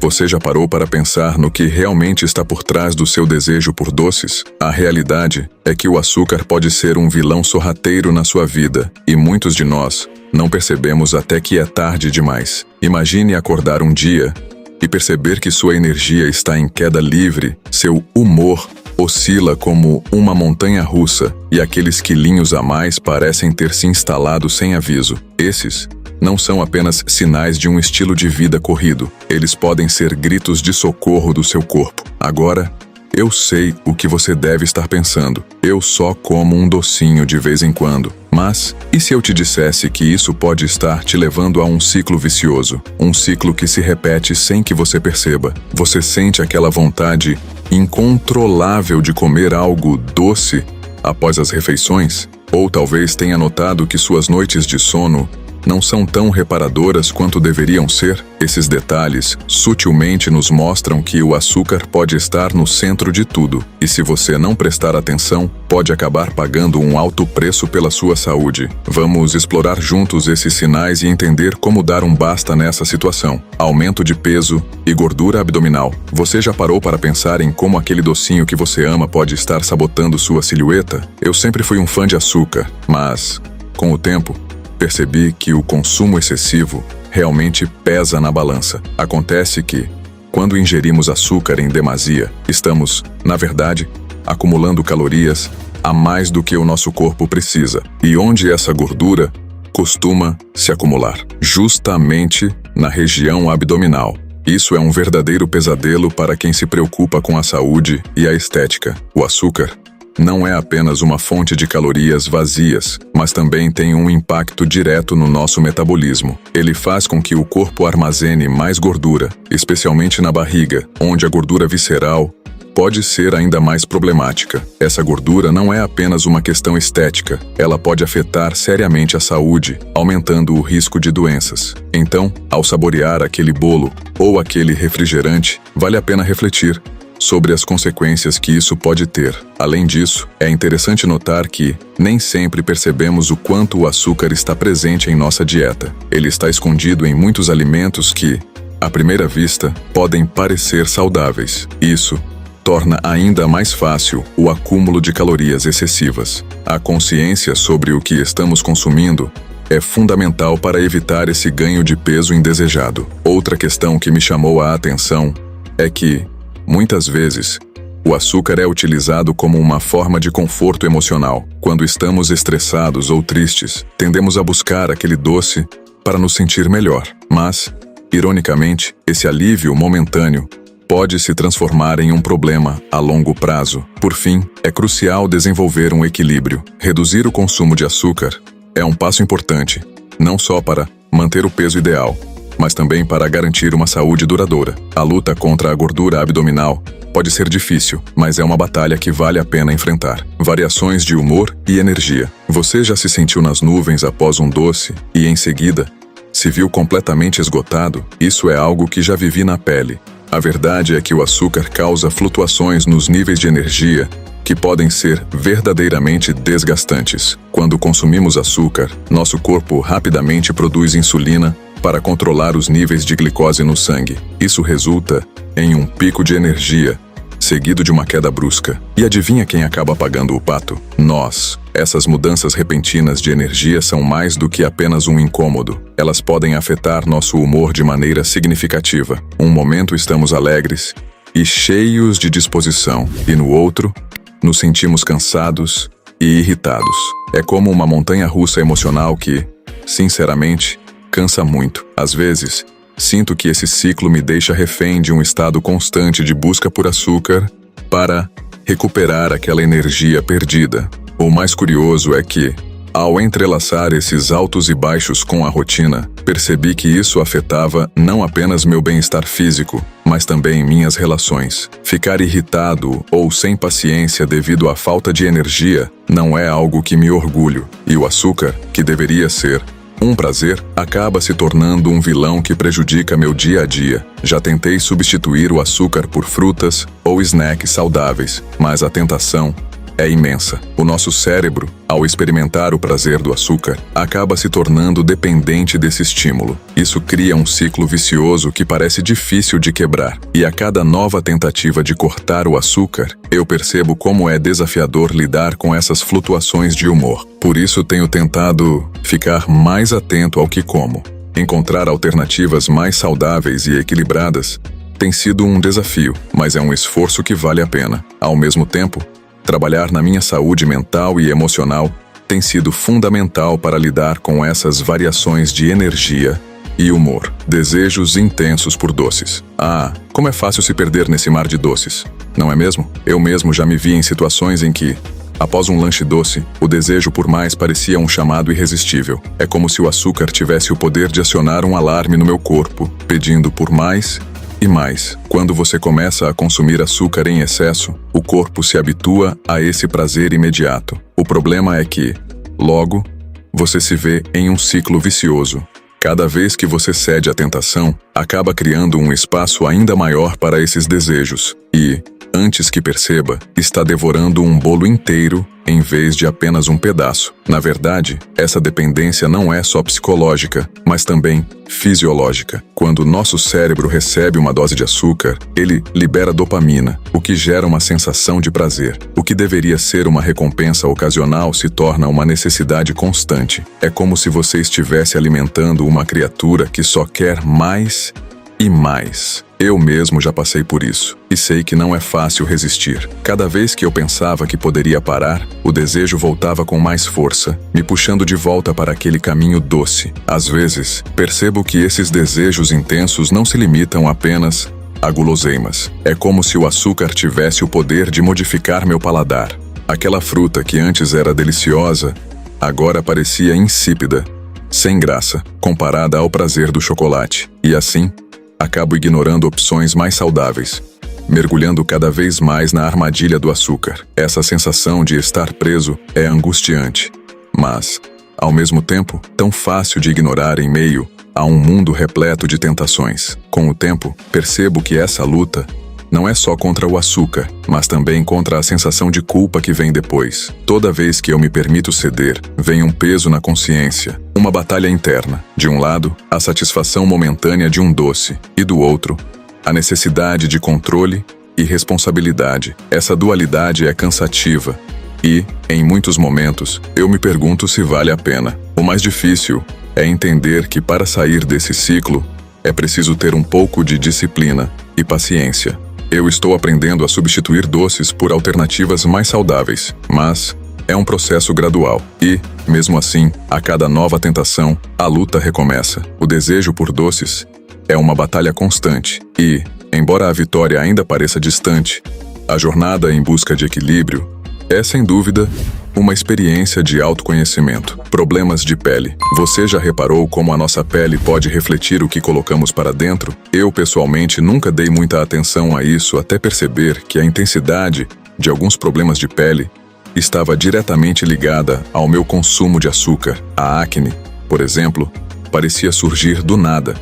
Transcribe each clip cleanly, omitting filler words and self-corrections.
Você já parou para pensar no que realmente está por trás do seu desejo por doces? A realidade é que o açúcar pode ser um vilão sorrateiro na sua vida, e muitos de nós não percebemos até que é tarde demais. Imagine acordar um dia e perceber que sua energia está em queda livre, seu humor oscila como uma montanha-russa e aqueles quilinhos a mais parecem ter se instalado sem aviso. Esses não são apenas sinais de um estilo de vida corrido, eles podem ser gritos de socorro do seu corpo. Agora, eu sei o que você deve estar pensando. Eu só como um docinho de vez em quando. Mas, e se eu te dissesse que isso pode estar te levando a um ciclo vicioso? Um ciclo que se repete sem que você perceba. Você sente aquela vontade incontrolável de comer algo doce após as refeições? Ou talvez tenha notado que suas noites de sono não são tão reparadoras quanto deveriam ser? Esses detalhes sutilmente nos mostram que o açúcar pode estar no centro de tudo, e se você não prestar atenção, pode acabar pagando um alto preço pela sua saúde. Vamos explorar juntos esses sinais e entender como dar um basta nessa situação. Aumento de peso e gordura abdominal. Você já parou para pensar em como aquele docinho que você ama pode estar sabotando sua silhueta? Eu sempre fui um fã de açúcar, mas, com o tempo, percebi que o consumo excessivo realmente pesa na balança. Acontece que, quando ingerimos açúcar em demasia, estamos, na verdade, acumulando calorias a mais do que o nosso corpo precisa. E onde essa gordura costuma se acumular? Justamente na região abdominal. Isso é um verdadeiro pesadelo para quem se preocupa com a saúde e a estética. O açúcar não é apenas uma fonte de calorias vazias, mas também tem um impacto direto no nosso metabolismo. Ele faz com que o corpo armazene mais gordura, especialmente na barriga, onde a gordura visceral pode ser ainda mais problemática. Essa gordura não é apenas uma questão estética, ela pode afetar seriamente a saúde, aumentando o risco de doenças. Então, ao saborear aquele bolo ou aquele refrigerante, vale a pena refletir sobre as consequências que isso pode ter. Além disso, é interessante notar que nem sempre percebemos o quanto o açúcar está presente em nossa dieta. Ele está escondido em muitos alimentos que, à primeira vista, podem parecer saudáveis. Isso torna ainda mais fácil o acúmulo de calorias excessivas. A consciência sobre o que estamos consumindo é fundamental para evitar esse ganho de peso indesejado. Outra questão que me chamou a atenção é que, muitas vezes, o açúcar é utilizado como uma forma de conforto emocional. Quando estamos estressados ou tristes, tendemos a buscar aquele doce para nos sentir melhor. Mas, ironicamente, esse alívio momentâneo pode se transformar em um problema a longo prazo. Por fim, é crucial desenvolver um equilíbrio. Reduzir o consumo de açúcar é um passo importante, não só para manter o peso ideal, mas também para garantir uma saúde duradoura. A luta contra a gordura abdominal pode ser difícil, mas é uma batalha que vale a pena enfrentar. Variações de humor e energia. Você já se sentiu nas nuvens após um doce e, em seguida, se viu completamente esgotado? Isso é algo que já vivi na pele. A verdade é que o açúcar causa flutuações nos níveis de energia que podem ser verdadeiramente desgastantes. Quando consumimos açúcar, nosso corpo rapidamente produz insulina para controlar os níveis de glicose no sangue. Isso resulta em um pico de energia, seguido de uma queda brusca. E adivinha quem acaba pagando o pato? Nós. Essas mudanças repentinas de energia são mais do que apenas um incômodo. Elas podem afetar nosso humor de maneira significativa. Um momento estamos alegres e cheios de disposição, e no outro, nos sentimos cansados e irritados. É como uma montanha-russa emocional que, sinceramente, cansa muito. Às vezes, sinto que esse ciclo me deixa refém de um estado constante de busca por açúcar para recuperar aquela energia perdida. O mais curioso é que, ao entrelaçar esses altos e baixos com a rotina, percebi que isso afetava não apenas meu bem-estar físico, mas também minhas relações. Ficar irritado ou sem paciência devido à falta de energia não é algo que me orgulho, e o açúcar, que deveria ser um prazer, acaba se tornando um vilão que prejudica meu dia a dia. Já tentei substituir o açúcar por frutas ou snacks saudáveis, mas a tentação é imensa. O nosso cérebro, ao experimentar o prazer do açúcar, acaba se tornando dependente desse estímulo. Isso cria um ciclo vicioso que parece difícil de quebrar. E a cada nova tentativa de cortar o açúcar, eu percebo como é desafiador lidar com essas flutuações de humor. Por isso tenho tentado ficar mais atento ao que como. Encontrar alternativas mais saudáveis e equilibradas tem sido um desafio, mas é um esforço que vale a pena. Ao mesmo tempo, trabalhar na minha saúde mental e emocional tem sido fundamental para lidar com essas variações de energia e humor. Desejos intensos por doces. Ah, como é fácil se perder nesse mar de doces, não é mesmo? Eu mesmo já me vi em situações em que, após um lanche doce, o desejo por mais parecia um chamado irresistível. É como se o açúcar tivesse o poder de acionar um alarme no meu corpo, pedindo por mais e mais. Quando você começa a consumir açúcar em excesso, o corpo se habitua a esse prazer imediato. O problema é que, logo, você se vê em um ciclo vicioso. Cada vez que você cede à tentação, acaba criando um espaço ainda maior para esses desejos e, antes que perceba, está devorando um bolo inteiro em vez de apenas um pedaço. Na verdade, essa dependência não é só psicológica, mas também fisiológica. Quando nosso cérebro recebe uma dose de açúcar, ele libera dopamina, o que gera uma sensação de prazer. O que deveria ser uma recompensa ocasional se torna uma necessidade constante. É como se você estivesse alimentando uma criatura que só quer mais e mais. Eu mesmo já passei por isso, e sei que não é fácil resistir. Cada vez que eu pensava que poderia parar, o desejo voltava com mais força, me puxando de volta para aquele caminho doce. Às vezes, percebo que esses desejos intensos não se limitam apenas a guloseimas. É como se o açúcar tivesse o poder de modificar meu paladar. Aquela fruta que antes era deliciosa, agora parecia insípida, sem graça, comparada ao prazer do chocolate. E assim, acabo ignorando opções mais saudáveis, mergulhando cada vez mais na armadilha do açúcar. Essa sensação de estar preso é angustiante, mas, ao mesmo tempo, tão fácil de ignorar em meio a um mundo repleto de tentações. Com o tempo, percebo que essa luta não é só contra o açúcar, mas também contra a sensação de culpa que vem depois. Toda vez que eu me permito ceder, vem um peso na consciência, uma batalha interna. De um lado, a satisfação momentânea de um doce, e do outro, a necessidade de controle e responsabilidade. Essa dualidade é cansativa e, em muitos momentos, eu me pergunto se vale a pena. O mais difícil é entender que para sair desse ciclo, é preciso ter um pouco de disciplina e paciência. Eu estou aprendendo a substituir doces por alternativas mais saudáveis, mas é um processo gradual. E, mesmo assim, a cada nova tentação, a luta recomeça. O desejo por doces é uma batalha constante e, embora a vitória ainda pareça distante, a jornada em busca de equilíbrio é, sem dúvida, uma experiência de autoconhecimento. Problemas de pele. Você já reparou como a nossa pele pode refletir o que colocamos para dentro? Eu, pessoalmente, nunca dei muita atenção a isso até perceber que a intensidade de alguns problemas de pele estava diretamente ligada ao meu consumo de açúcar. A acne, por exemplo, parecia surgir do nada,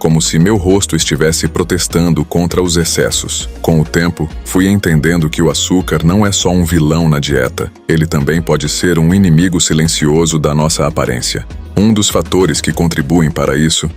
como se meu rosto estivesse protestando contra os excessos. Com o tempo, fui entendendo que o açúcar não é só um vilão na dieta, ele também pode ser um inimigo silencioso da nossa aparência. Um dos fatores que contribuem para isso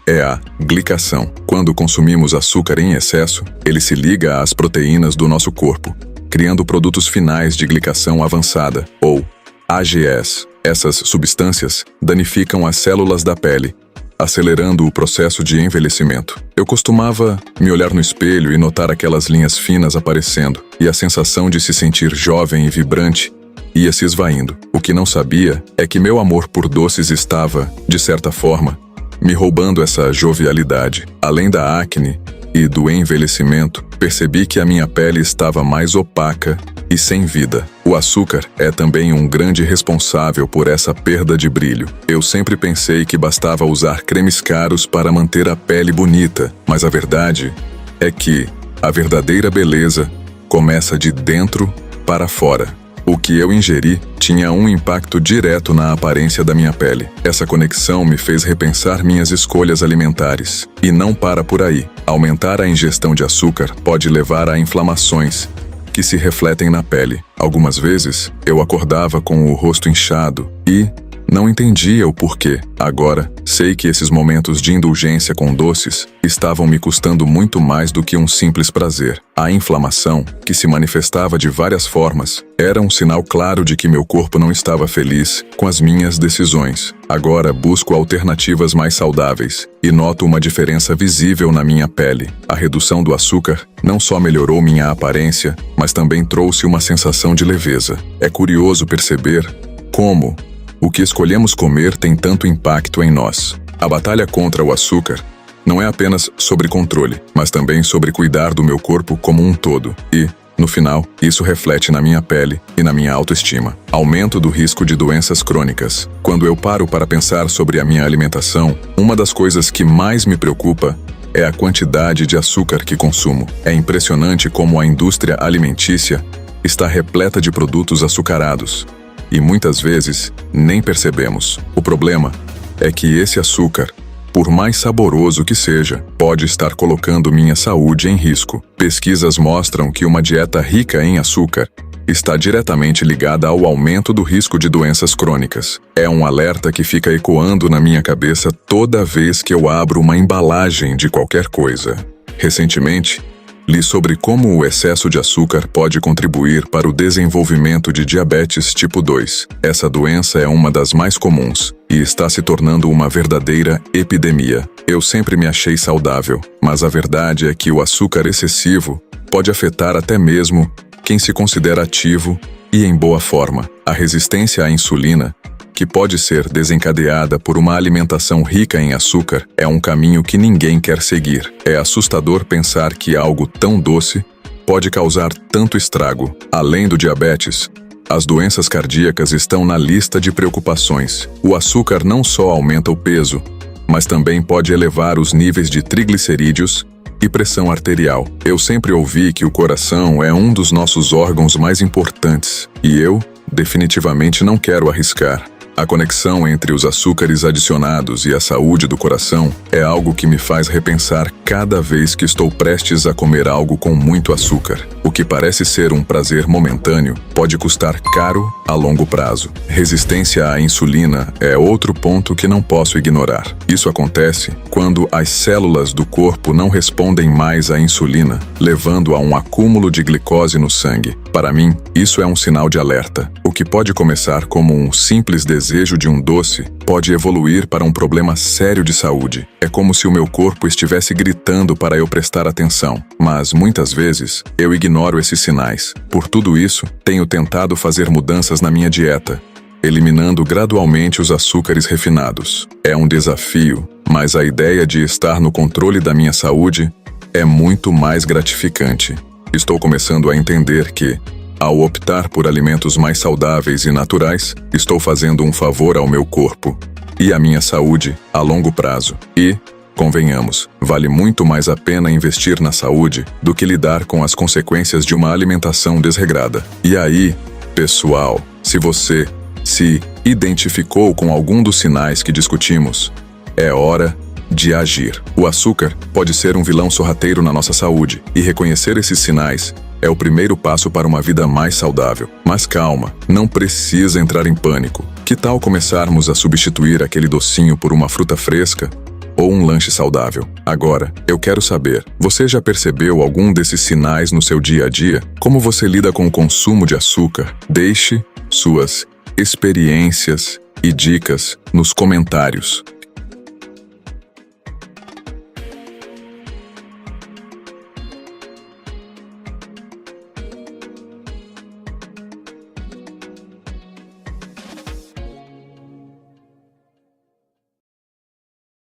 é a glicação. Quando consumimos açúcar em excesso, ele se liga às proteínas do nosso corpo, criando produtos finais de glicação avançada, ou AGEs. Essas substâncias danificam as células da pele, acelerando o processo de envelhecimento. Eu costumava me olhar no espelho e notar aquelas linhas finas aparecendo, e a sensação de se sentir jovem e vibrante ia se esvaindo. O que não sabia é que meu amor por doces estava, de certa forma, me roubando essa jovialidade. Além da acne e do envelhecimento, percebi que a minha pele estava mais opaca e sem vida. O açúcar é também um grande responsável por essa perda de brilho. Eu sempre pensei que bastava usar cremes caros para manter a pele bonita, mas a verdade é que a verdadeira beleza começa de dentro para fora. O que eu ingeri tinha um impacto direto na aparência da minha pele. Essa conexão me fez repensar minhas escolhas alimentares. E não para por aí. Aumentar a ingestão de açúcar pode levar a inflamações que se refletem na pele. Algumas vezes, eu acordava com o rosto inchado e não entendia o porquê. Agora, sei que esses momentos de indulgência com doces estavam me custando muito mais do que um simples prazer. A inflamação, que se manifestava de várias formas, era um sinal claro de que meu corpo não estava feliz com as minhas decisões. Agora busco alternativas mais saudáveis e noto uma diferença visível na minha pele. A redução do açúcar não só melhorou minha aparência, mas também trouxe uma sensação de leveza. É curioso perceber como o que escolhemos comer tem tanto impacto em nós. A batalha contra o açúcar não é apenas sobre controle, mas também sobre cuidar do meu corpo como um todo. E, no final, isso reflete na minha pele e na minha autoestima. Aumento do risco de doenças crônicas. Quando eu paro para pensar sobre a minha alimentação, uma das coisas que mais me preocupa é a quantidade de açúcar que consumo. É impressionante como a indústria alimentícia está repleta de produtos açucarados. E muitas vezes nem percebemos. O problema é que esse açúcar, por mais saboroso que seja, pode estar colocando minha saúde em risco. Pesquisas mostram que uma dieta rica em açúcar está diretamente ligada ao aumento do risco de doenças crônicas. É um alerta que fica ecoando na minha cabeça toda vez que eu abro uma embalagem de qualquer coisa. Recentemente, li sobre como o excesso de açúcar pode contribuir para o desenvolvimento de diabetes tipo 2. Essa doença é uma das mais comuns e está se tornando uma verdadeira epidemia. Eu sempre me achei saudável, mas a verdade é que o açúcar excessivo pode afetar até mesmo quem se considera ativo e em boa forma. A resistência à insulina, que pode ser desencadeada por uma alimentação rica em açúcar, é um caminho que ninguém quer seguir. É assustador pensar que algo tão doce pode causar tanto estrago. Além do diabetes, as doenças cardíacas estão na lista de preocupações. O açúcar não só aumenta o peso, mas também pode elevar os níveis de triglicerídeos e pressão arterial. Eu sempre ouvi que o coração é um dos nossos órgãos mais importantes, e eu definitivamente não quero arriscar. A conexão entre os açúcares adicionados e a saúde do coração é algo que me faz repensar cada vez que estou prestes a comer algo com muito açúcar. O que parece ser um prazer momentâneo pode custar caro a longo prazo. Resistência à insulina é outro ponto que não posso ignorar. Isso acontece quando as células do corpo não respondem mais à insulina, levando a um acúmulo de glicose no sangue. Para mim, isso é um sinal de alerta. O que pode começar como um simples desejo de um doce pode evoluir para um problema sério de saúde. É como se o meu corpo estivesse gritando para eu prestar atenção, mas muitas vezes eu ignoro esses sinais. Por tudo isso, tenho tentado fazer mudanças na minha dieta, eliminando gradualmente os açúcares refinados. É um desafio, mas a ideia de estar no controle da minha saúde é muito mais gratificante. Estou começando a entender que, ao optar por alimentos mais saudáveis e naturais, estou fazendo um favor ao meu corpo e à minha saúde a longo prazo. E, convenhamos, vale muito mais a pena investir na saúde do que lidar com as consequências de uma alimentação desregrada. E aí, pessoal, se você se identificou com algum dos sinais que discutimos, é hora de agir. O açúcar pode ser um vilão sorrateiro na nossa saúde, e reconhecer esses sinais é o primeiro passo para uma vida mais saudável. Mas calma, não precisa entrar em pânico. Que tal começarmos a substituir aquele docinho por uma fruta fresca ou um lanche saudável? Agora, eu quero saber, você já percebeu algum desses sinais no seu dia a dia? Como você lida com o consumo de açúcar? Deixe suas experiências e dicas nos comentários.